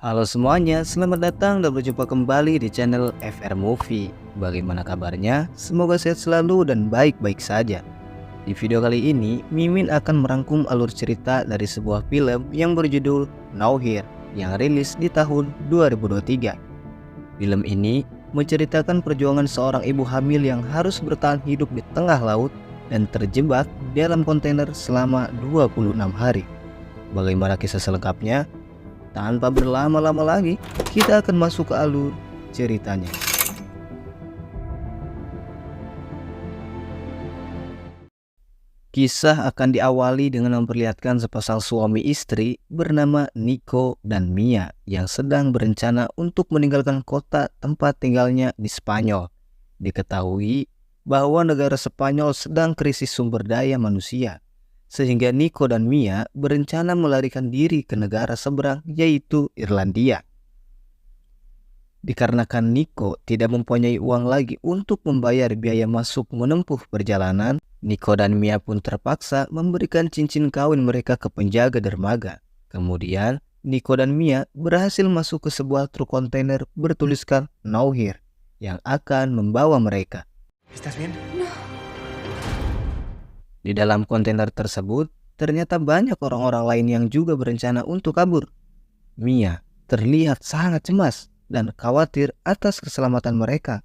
Halo semuanya, selamat datang dan berjumpa kembali di channel FR Movie. Bagaimana kabarnya? Semoga sehat selalu dan baik-baik saja. Di video kali ini, Mimin akan merangkum alur cerita dari sebuah film yang berjudul Now Here yang rilis di tahun 2023. Film ini menceritakan perjuangan seorang ibu hamil yang harus bertahan hidup di tengah laut dan terjebak dalam kontainer selama 26 hari. Bagaimana kisah selengkapnya? Tanpa berlama-lama lagi, kita akan masuk ke alur ceritanya. Kisah akan diawali dengan memperlihatkan sepasang suami istri bernama Nico dan Mia yang sedang berencana untuk meninggalkan kota tempat tinggalnya di Spanyol. Diketahui bahwa negara Spanyol sedang krisis sumber daya manusia, sehingga Nico dan Mia berencana melarikan diri ke negara seberang, yaitu Irlandia. Dikarenakan Nico tidak mempunyai uang lagi untuk membayar biaya masuk menempuh perjalanan, Nico dan Mia pun terpaksa memberikan cincin kawin mereka ke penjaga dermaga. Kemudian, Nico dan Mia berhasil masuk ke sebuah truk kontainer bertuliskan Now Here yang akan membawa mereka. ¿Estás bien? Di dalam kontainer tersebut, ternyata banyak orang-orang lain yang juga berencana untuk kabur. Mia terlihat sangat cemas dan khawatir atas keselamatan mereka.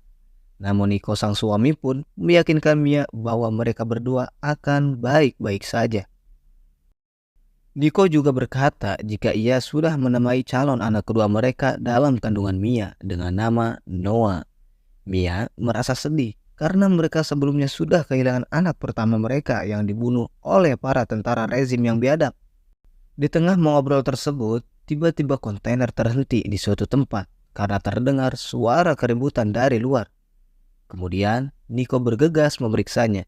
Namun Nico sang suami pun meyakinkan Mia bahwa mereka berdua akan baik-baik saja. Nico juga berkata jika ia sudah menemui calon anak kedua mereka dalam kandungan Mia dengan nama Noah. Mia merasa sedih karena mereka sebelumnya sudah kehilangan anak pertama mereka yang dibunuh oleh para tentara rezim yang biadab. Di tengah mengobrol tersebut, tiba-tiba kontainer terhenti di suatu tempat karena terdengar suara keributan dari luar. Kemudian, Nico bergegas memeriksanya,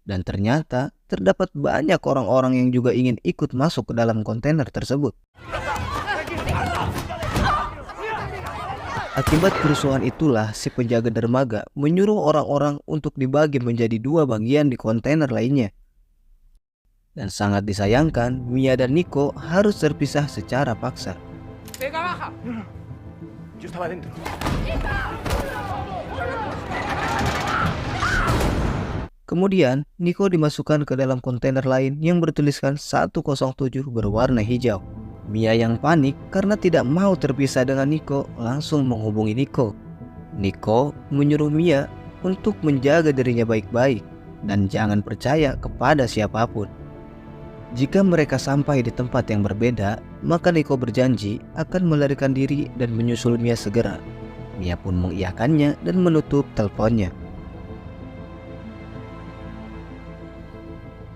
dan ternyata terdapat banyak orang-orang yang juga ingin ikut masuk ke dalam kontainer tersebut. Akibat kerusuhan itulah si penjaga dermaga menyuruh orang-orang untuk dibagi menjadi dua bagian di kontainer lainnya. Dan sangat disayangkan, Mia dan Nico harus terpisah secara paksa. ¡Venga, baja! No. Yo estaba dentro. Kemudian, Nico dimasukkan ke dalam kontainer lain yang bertuliskan 107 berwarna hijau. Mia yang panik karena tidak mau terpisah dengan Nico langsung menghubungi Nico. Nico menyuruh Mia untuk menjaga dirinya baik-baik dan jangan percaya kepada siapapun. Jika mereka sampai di tempat yang berbeda, maka Nico berjanji akan melarikan diri dan menyusul Mia segera. Mia pun mengiyakannya dan menutup teleponnya.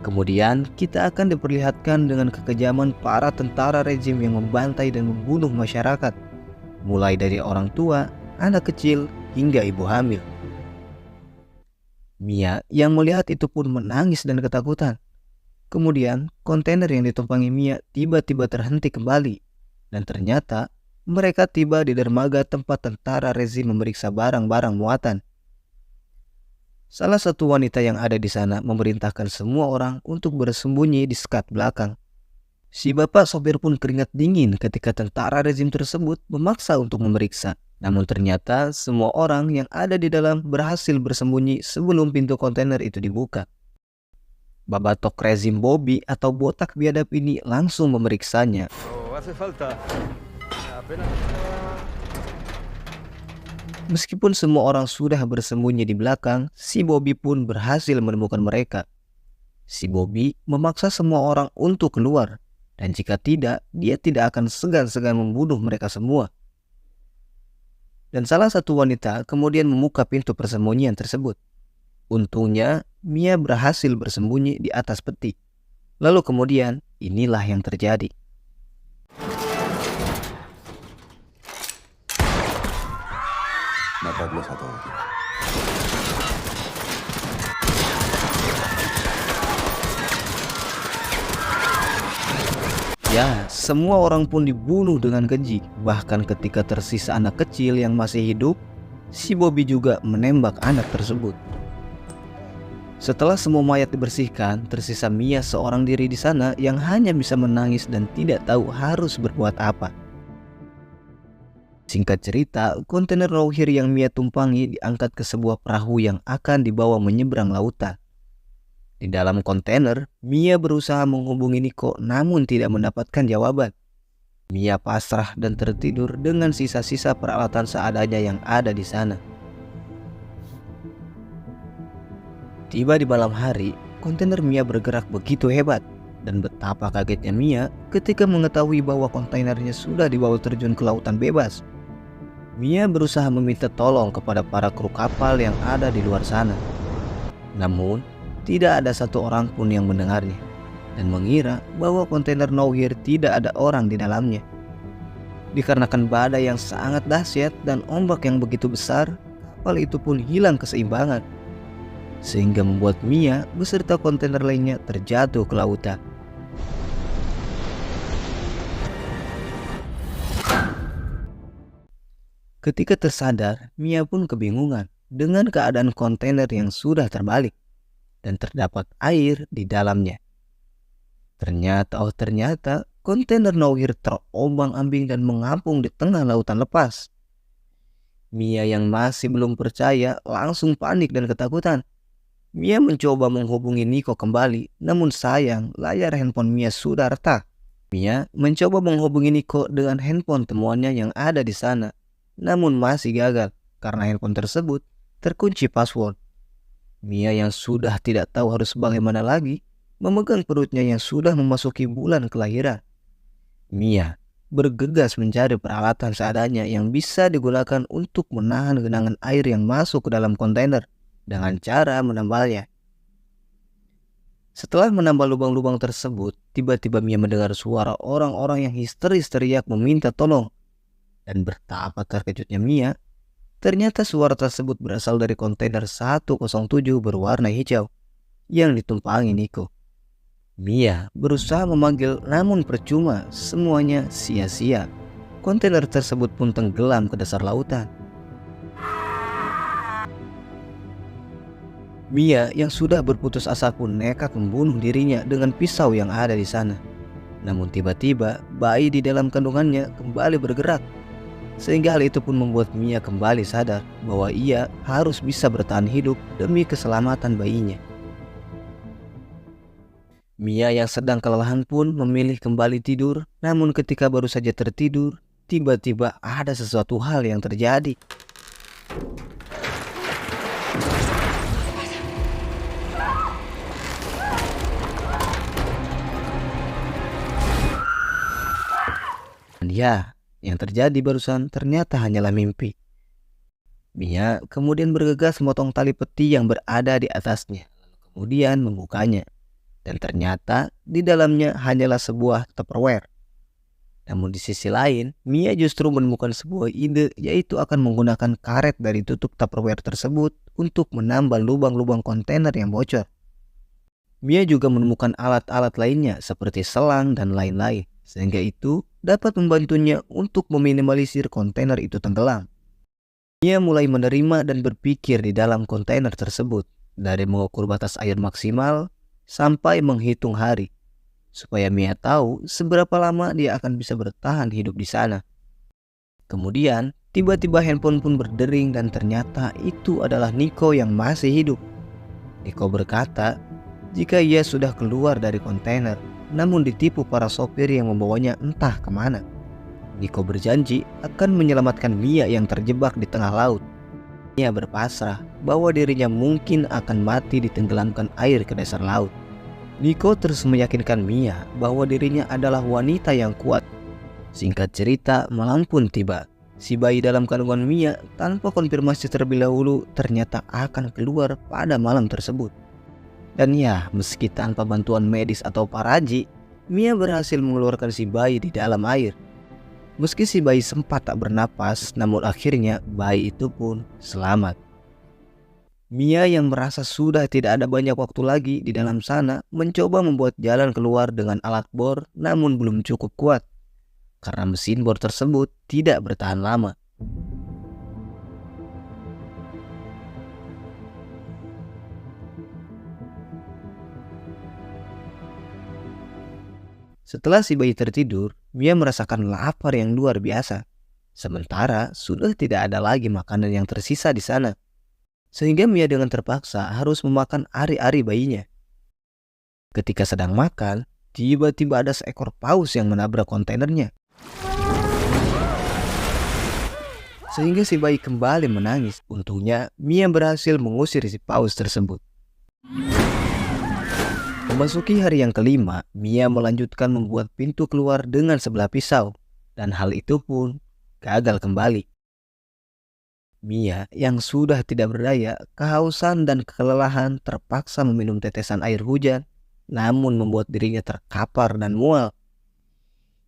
Kemudian kita akan diperlihatkan dengan kekejaman para tentara rezim yang membantai dan membunuh masyarakat, mulai dari orang tua, anak kecil, hingga ibu hamil. Mia yang melihat itu pun menangis dan ketakutan. Kemudian kontainer yang ditumpangi Mia tiba-tiba terhenti kembali, dan ternyata mereka tiba di dermaga tempat tentara rezim memeriksa barang-barang muatan. Salah satu wanita yang ada di sana memerintahkan semua orang untuk bersembunyi di sekat belakang. Si bapak sopir pun keringat dingin ketika tentara rezim tersebut memaksa untuk memeriksa. Namun ternyata semua orang yang ada di dalam berhasil bersembunyi sebelum pintu kontainer itu dibuka. Babatok rezim Bobby atau botak biadab ini langsung memeriksanya. Oh, hace falta. Apenas. Meskipun semua orang sudah bersembunyi di belakang, si Bobby pun berhasil menemukan mereka. Si Bobby memaksa semua orang untuk keluar, dan jika tidak, dia tidak akan segan-segan membunuh mereka semua. Dan salah satu wanita kemudian membuka pintu persembunyian tersebut. Untungnya, Mia berhasil bersembunyi di atas peti. Lalu kemudian, inilah yang terjadi. Matadlos a todos. Ya, semua orang pun dibunuh dengan keji. Bahkan ketika tersisa anak kecil yang masih hidup, si Bobby juga menembak anak tersebut. Setelah semua mayat dibersihkan, tersisa Mia seorang diri di sana yang hanya bisa menangis dan tidak tahu harus berbuat apa. Singkat cerita, kontainer Lauhir yang Mia tumpangi diangkat ke sebuah perahu yang akan dibawa menyeberang lautan. Di dalam kontainer, Mia berusaha menghubungi Nico namun tidak mendapatkan jawaban. Mia pasrah dan tertidur dengan sisa-sisa peralatan seadanya yang ada di sana. Tiba di malam hari, kontainer Mia bergerak begitu hebat. Dan betapa kagetnya Mia ketika mengetahui bahwa kontainernya sudah dibawa terjun ke lautan bebas. Mia berusaha meminta tolong kepada para kru kapal yang ada di luar sana. Namun, tidak ada satu orang pun yang mendengarnya dan mengira bahwa kontainer Lauhir tidak ada orang di dalamnya. Dikarenakan badai yang sangat dahsyat dan ombak yang begitu besar, kapal itu pun hilang keseimbangan. Sehingga membuat Mia beserta kontainer lainnya terjatuh ke lautan. Ketika tersadar, Mia pun kebingungan dengan keadaan kontainer yang sudah terbalik dan terdapat air di dalamnya. Ternyata kontainer Lauhir terombang-ambing dan mengapung di tengah lautan lepas. Mia yang masih belum percaya langsung panik dan ketakutan. Mia mencoba menghubungi Nico kembali, namun sayang layar handphone Mia sudah retak. Mia mencoba menghubungi Nico dengan handphone temuannya yang ada di sana. Namun masih gagal karena handphone tersebut terkunci password. Mia yang sudah tidak tahu harus bagaimana lagi memegang perutnya yang sudah memasuki bulan kelahiran. Mia bergegas mencari peralatan seadanya yang bisa digunakan untuk menahan genangan air yang masuk ke dalam kontainer dengan cara menambalnya. Setelah menambal lubang-lubang tersebut, tiba-tiba Mia mendengar suara orang-orang yang histeris teriak meminta tolong. Dan betapa terkejutnya Mia, ternyata suara tersebut berasal dari kontainer 107 berwarna hijau yang ditumpangi Nico. Mia berusaha memanggil namun percuma, semuanya sia-sia. Kontainer tersebut pun tenggelam ke dasar lautan. Mia yang sudah berputus asa pun nekat membunuh dirinya dengan pisau yang ada di sana. Namun tiba-tiba bayi di dalam kandungannya kembali bergerak. Sehingga hal itu pun membuat Mia kembali sadar bahwa ia harus bisa bertahan hidup demi keselamatan bayinya. Mia yang sedang kelelahan pun memilih kembali tidur, namun ketika baru saja tertidur, tiba-tiba ada sesuatu hal yang terjadi. Dan ya, yang terjadi barusan ternyata hanyalah mimpi. Mia kemudian bergegas memotong tali peti yang berada di atasnya, kemudian membukanya. Dan ternyata di dalamnya hanyalah sebuah Tupperware. Namun di sisi lain, Mia justru menemukan sebuah ide, yaitu akan menggunakan karet dari tutup Tupperware tersebut untuk menambal lubang-lubang kontainer yang bocor. Mia juga menemukan alat-alat lainnya seperti selang dan lain-lain, sehingga itu dapat membantunya untuk meminimalisir kontainer itu tenggelam. Mia mulai menerima dan berpikir di dalam kontainer tersebut, dari mengukur batas air maksimal sampai menghitung hari, supaya Mia tahu seberapa lama dia akan bisa bertahan hidup di sana. Kemudian, tiba-tiba handphone pun berdering dan ternyata itu adalah Nico yang masih hidup. Nico berkata jika ia sudah keluar dari kontainer, namun ditipu para sopir yang membawanya entah kemana. Nico berjanji akan menyelamatkan Mia yang terjebak di tengah laut. Mia berpasrah bahwa dirinya mungkin akan mati ditenggelamkan air ke dasar laut. Nico terus meyakinkan Mia bahwa dirinya adalah wanita yang kuat. Singkat cerita, malam pun tiba. Si bayi dalam kandungan Mia tanpa konfirmasi terlebih dahulu ternyata akan keluar pada malam tersebut. Dan ya, meski tanpa bantuan medis atau paraji, Mia berhasil mengeluarkan si bayi di dalam air. Meski si bayi sempat tak bernapas, namun akhirnya bayi itu pun selamat. Mia yang merasa sudah tidak ada banyak waktu lagi di dalam sana mencoba membuat jalan keluar dengan alat bor, namun belum cukup kuat karena mesin bor tersebut tidak bertahan lama. Setelah si bayi tertidur, Mia merasakan lapar yang luar biasa. Sementara sudah tidak ada lagi makanan yang tersisa di sana. Sehingga Mia dengan terpaksa harus memakan ari-ari bayinya. Ketika sedang makan, tiba-tiba ada seekor paus yang menabrak kontainernya. Sehingga si bayi kembali menangis. Untungnya Mia berhasil mengusir si paus tersebut. Memasuki hari yang kelima, Mia melanjutkan membuat pintu keluar dengan sebelah pisau. Dan hal itu pun gagal kembali. Mia yang sudah tidak berdaya, kehausan dan kelelahan terpaksa meminum tetesan air hujan, namun membuat dirinya terkapar dan mual.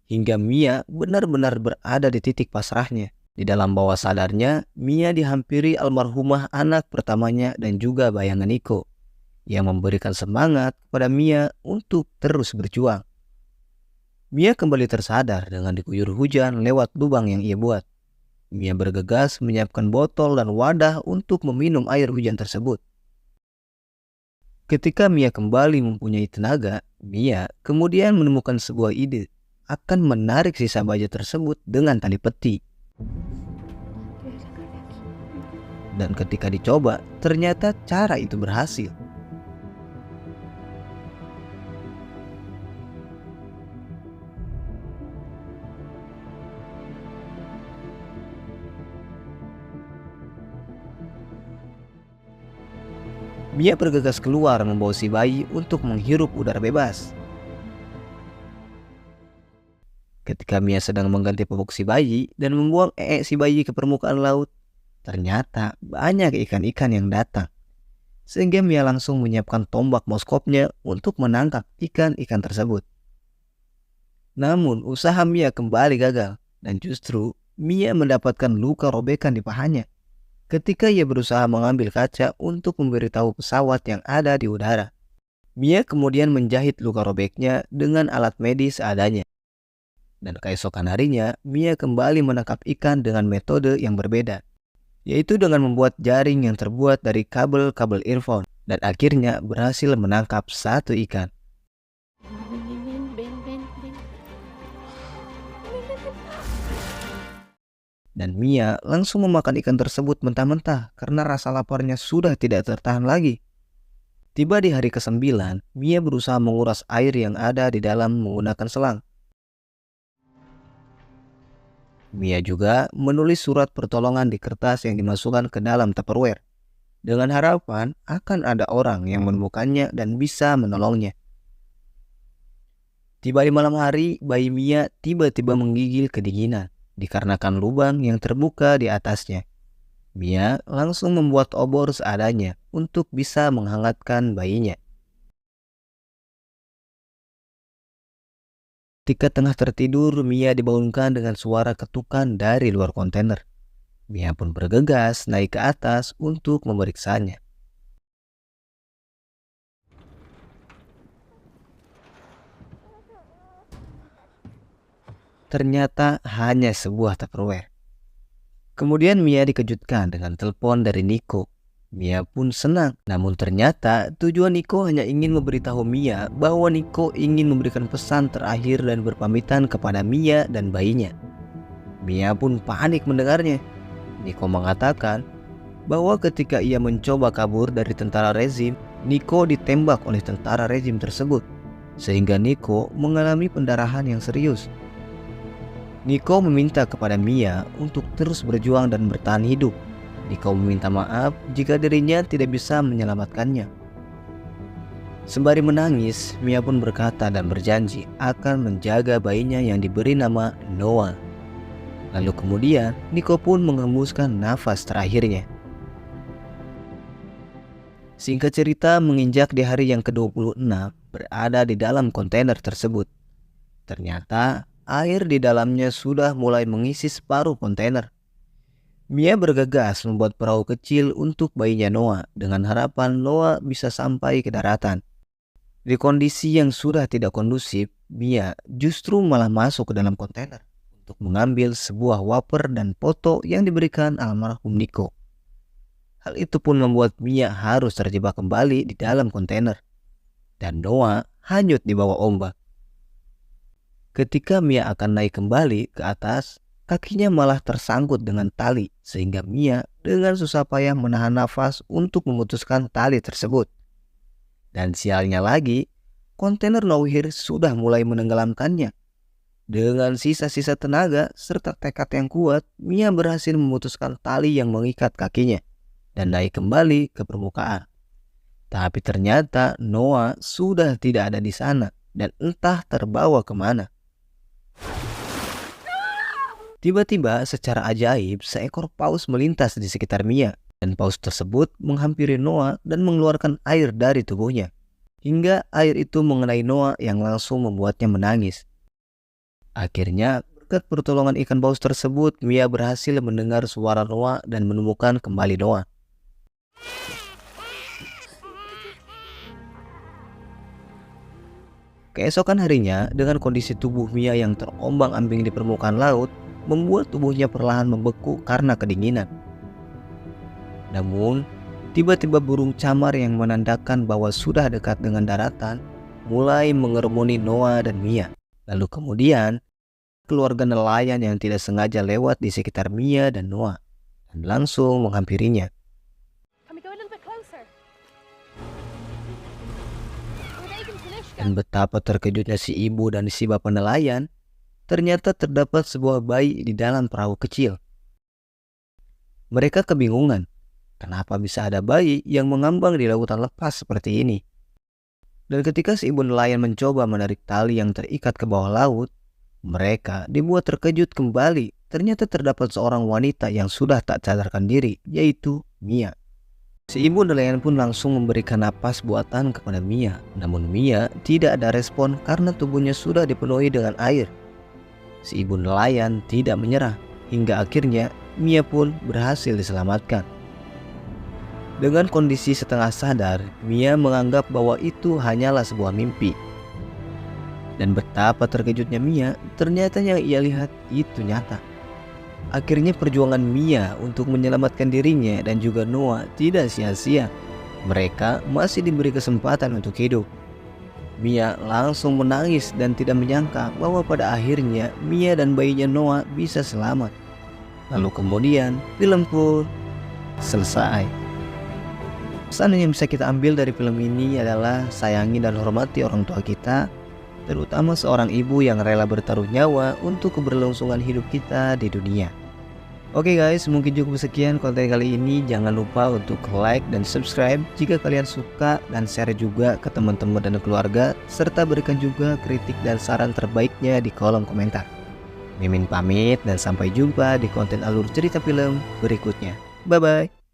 Hingga Mia benar-benar berada di titik pasrahnya. Di dalam bawah sadarnya, Mia dihampiri almarhumah anak pertamanya dan juga bayangan Niko, yang memberikan semangat kepada Mia untuk terus berjuang. Mia kembali tersadar dengan diguyur hujan lewat lubang yang ia buat. Mia bergegas menyiapkan botol dan wadah untuk meminum air hujan tersebut. Ketika Mia kembali mempunyai tenaga, Mia kemudian menemukan sebuah ide akan menarik sisa baja tersebut dengan tali peti. Dan ketika dicoba, ternyata cara itu berhasil. Mia bergegas keluar membawa si bayi untuk menghirup udara bebas. Ketika Mia sedang mengganti popok si bayi dan membuang si bayi ke permukaan laut, ternyata banyak ikan-ikan yang datang. Sehingga Mia langsung menyiapkan tombak moskopnya untuk menangkap ikan-ikan tersebut. Namun usaha Mia kembali gagal dan justru Mia mendapatkan luka robekan di pahanya ketika ia berusaha mengambil kaca untuk memberitahu pesawat yang ada di udara. Mia kemudian menjahit luka robeknya dengan alat medis seadanya. Dan keesokan harinya, Mia kembali menangkap ikan dengan metode yang berbeda, yaitu dengan membuat jaring yang terbuat dari kabel-kabel earphone, dan akhirnya berhasil menangkap satu ikan. Dan Mia langsung memakan ikan tersebut mentah-mentah karena rasa laparnya sudah tidak tertahan lagi. Tiba di hari ke-9, Mia berusaha menguras air yang ada di dalam menggunakan selang. Mia juga menulis surat pertolongan di kertas yang dimasukkan ke dalam Tupperware, dengan harapan akan ada orang yang menemukannya dan bisa menolongnya. Tiba di malam hari, bayi Mia tiba-tiba menggigil kedinginan dikarenakan lubang yang terbuka di atasnya. Mia langsung membuat obor seadanya untuk bisa menghangatkan bayinya. Ketika tengah tertidur, Mia dibangunkan dengan suara ketukan dari luar kontainer. Mia pun bergegas naik ke atas untuk memeriksanya. Ternyata hanya sebuah Tupperware. Kemudian Mia dikejutkan dengan telepon dari Niko. Mia pun senang, namun ternyata tujuan Niko hanya ingin memberitahu Mia bahwa Niko ingin memberikan pesan terakhir dan berpamitan kepada Mia dan bayinya. Mia pun panik mendengarnya. Niko mengatakan bahwa ketika ia mencoba kabur dari tentara rezim, Niko ditembak oleh tentara rezim tersebut, sehingga Niko mengalami pendarahan yang serius. Niko meminta kepada Mia untuk terus berjuang dan bertahan hidup. Niko meminta maaf jika dirinya tidak bisa menyelamatkannya. Sembari menangis, Mia pun berkata dan berjanji akan menjaga bayinya yang diberi nama Noah. Lalu kemudian, Niko pun menghembuskan nafas terakhirnya. Singkat cerita, menginjak di hari yang ke-26, berada di dalam kontainer tersebut. Ternyata, air di dalamnya sudah mulai mengisi separuh kontainer. Mia bergegas membuat perahu kecil untuk bayinya Noah dengan harapan Noah bisa sampai ke daratan. Di kondisi yang sudah tidak kondusif, Mia justru malah masuk ke dalam kontainer untuk mengambil sebuah wafer dan foto yang diberikan almarhum Niko. Hal itu pun membuat Mia harus terjebak kembali di dalam kontainer, dan Noah hanyut di bawah ombak. Ketika Mia akan naik kembali ke atas, kakinya malah tersangkut dengan tali sehingga Mia dengan susah payah menahan nafas untuk memutuskan tali tersebut. Dan sialnya lagi, kontainer Nowhere sudah mulai menenggelamkannya. Dengan sisa-sisa tenaga serta tekad yang kuat, Mia berhasil memutuskan tali yang mengikat kakinya dan naik kembali ke permukaan. Tapi ternyata Noah sudah tidak ada di sana dan entah terbawa kemana. Tiba-tiba secara ajaib seekor paus melintas di sekitar Mia dan paus tersebut menghampiri Noah dan mengeluarkan air dari tubuhnya. Hingga air itu mengenai Noah yang langsung membuatnya menangis. Akhirnya, berkat pertolongan ikan paus tersebut, Mia berhasil mendengar suara Noah dan menemukan kembali Noah. Keesokan harinya, dengan kondisi tubuh Mia yang terombang-ambing di permukaan laut, membuat tubuhnya perlahan membeku karena kedinginan. Namun, tiba-tiba burung camar yang menandakan bahwa sudah dekat dengan daratan, mulai mengerumuni Noah dan Mia. Lalu kemudian, keluarga nelayan yang tidak sengaja lewat di sekitar Mia dan Noah dan langsung menghampirinya. Dan betapa terkejutnya si ibu dan si bapak nelayan, ternyata terdapat sebuah bayi di dalam perahu kecil. Mereka kebingungan, kenapa bisa ada bayi yang mengambang di lautan lepas seperti ini. Dan ketika si ibu nelayan mencoba menarik tali yang terikat ke bawah laut, mereka dibuat terkejut kembali. Ternyata terdapat seorang wanita yang sudah tak sadarkan diri, yaitu Mia. Si ibu nelayan pun langsung memberikan napas buatan kepada Mia. Namun Mia tidak ada respon karena tubuhnya sudah dipenuhi dengan air. Si ibu nelayan tidak menyerah, hingga akhirnya Mia pun berhasil diselamatkan. Dengan kondisi setengah sadar, Mia menganggap bahwa itu hanyalah sebuah mimpi. Dan betapa terkejutnya Mia, ternyata yang ia lihat itu nyata. Akhirnya perjuangan Mia untuk menyelamatkan dirinya dan juga Noah tidak sia-sia. Mereka masih diberi kesempatan untuk hidup. Mia langsung menangis dan tidak menyangka bahwa pada akhirnya Mia dan bayinya Noah bisa selamat. Lalu kemudian film pun selesai. Pesan yang bisa kita ambil dari film ini adalah sayangi dan hormati orang tua kita, terutama seorang ibu yang rela bertaruh nyawa untuk keberlangsungan hidup kita di dunia. Oke guys, mungkin cukup sekian konten kali ini. Jangan lupa untuk like dan subscribe jika kalian suka, dan share juga ke teman-teman dan keluarga, serta berikan juga kritik dan saran terbaiknya di kolom komentar. Mimin pamit dan sampai jumpa di konten alur cerita film berikutnya. Bye bye.